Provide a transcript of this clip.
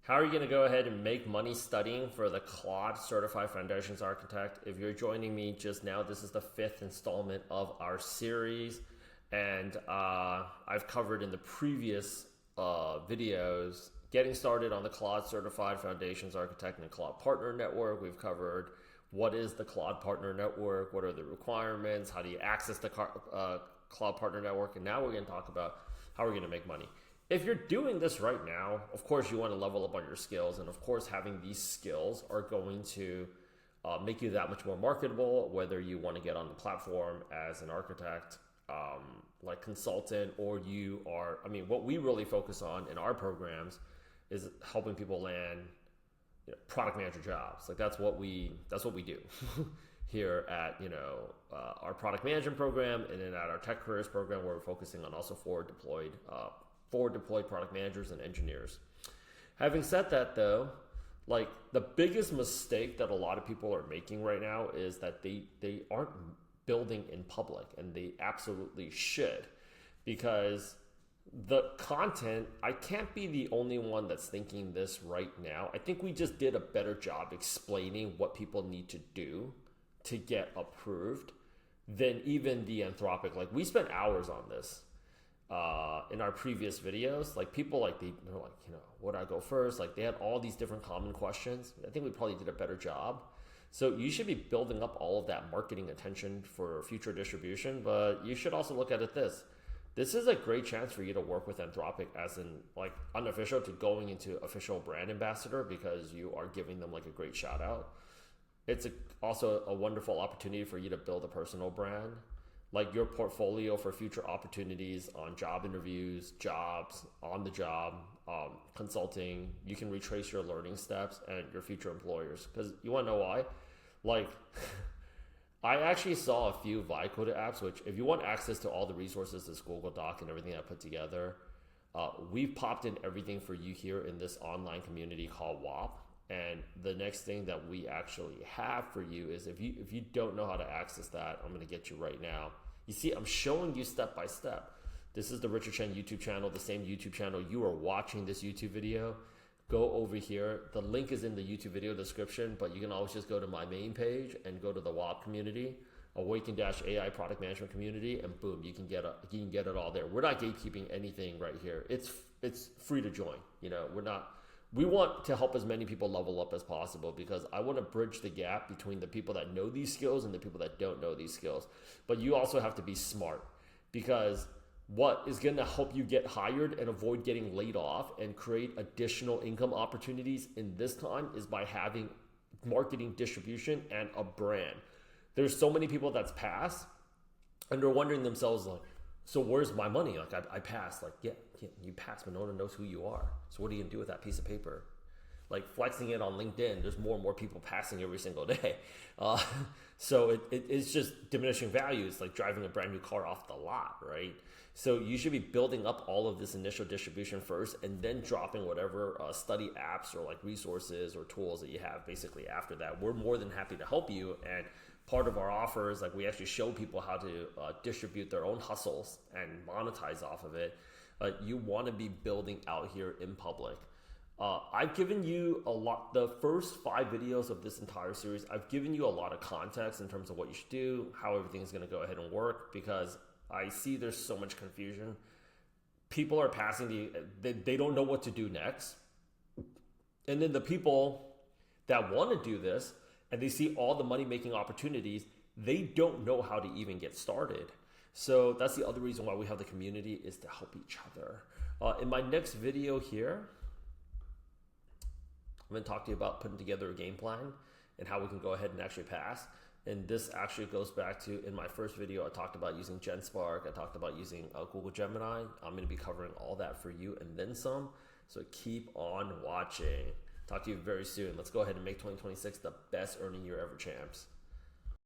How are you going to go ahead and make money studying for the Claude Certified Foundations Architect? If you're joining me just now, this is the fifth installment of our series. And I've covered in the previous videos getting started on the Claude Certified Foundations Architect and Claude Partner Network. We've covered what is the Claude Partner Network, what are the requirements, how do you access the Claude Partner Network, and now we're going to talk about how we're going to make money. If you're doing this right now, of course you want to level up on your skills, and of course having these skills are going to make you that much more marketable, whether you want to get on the platform as an architect, like consultant, or you are, what we really focus on in our programs is helping people land product manager jobs. Like that's what we do here at our product management program, and then at our tech careers program, where we're focusing on also forward deployed product managers and engineers. Having said that, though, like the biggest mistake that a lot of people are making right now is that they aren't building in public, and they absolutely should, because the content, I can't be the only one that's thinking this right now. I think we just did a better job explaining what people need to do to get approved than even the Anthropic. Like we spent hours on this in our previous videos. Like people, like they're like, where do I go first? Like they had all these different common questions. I think we probably did a better job. So you should be building up all of that marketing attention for future distribution, but you should also look at it this is a great chance for you to work with Anthropic as in like unofficial to going into official brand ambassador, because you are giving them like a great shout out. It's also a wonderful opportunity for you to build a personal brand, like your portfolio for future opportunities on job interviews, jobs, on the job, consulting. You can retrace your learning steps and your future employers. Because you want to know why? Like, I actually saw a few vibe coded apps, which if you want access to all the resources, this Google Doc and everything I put together, we've popped in everything for you here in this online community called WAP. And the next thing that we actually have for you is if you don't know how to access that, I'm going to get you right now. You see, I'm showing you step by step. This is the Richard Chen YouTube channel, the same YouTube channel you are watching this YouTube video. Go over here. The link is in the YouTube video description, but you can always just go to my main page and go to the WAP community, Awaken-AI Product Management Community, and boom, you can get it all there. We're not gatekeeping anything right here. It's free to join. We want to help as many people level up as possible, because I want to bridge the gap between the people that know these skills and the people that don't know these skills. But you also have to be smart, because what is going to help you get hired and avoid getting laid off and create additional income opportunities in this time is by having marketing, distribution, and a brand. There's so many people that's passed and they're wondering themselves like, so where's my money? Like I passed. Like, yeah, you passed, but no one knows who you are. So what are you gonna do with that piece of paper? Like flexing it on LinkedIn, there's more and more people passing every single day. So it's just diminishing value. It's like driving a brand new car off the lot, right? So you should be building up all of this initial distribution first, and then dropping whatever study apps or like resources or tools that you have basically after that. We're more than happy to help you. And part of our offer is like we actually show people how to distribute their own hustles and monetize off of it. You want to be building out here in public. I've given you a lot, the first 5 videos of this entire series, I've given you a lot of context in terms of what you should do, how everything's going to go ahead and work, because I see there's so much confusion. People are passing they don't know what to do next. And then the people that want to do this and they see all the money making opportunities, they don't know how to even get started. So that's the other reason why we have the community, is to help each other. In my next video here, I'm going to talk to you about putting together a game plan and how we can go ahead and actually pass. And this actually goes back to, in my first video, I talked about using GenSpark. I talked about using Google Gemini. I'm going to be covering all that for you and then some. So keep on watching. Talk to you very soon. Let's go ahead and make 2026 the best earning year ever, champs.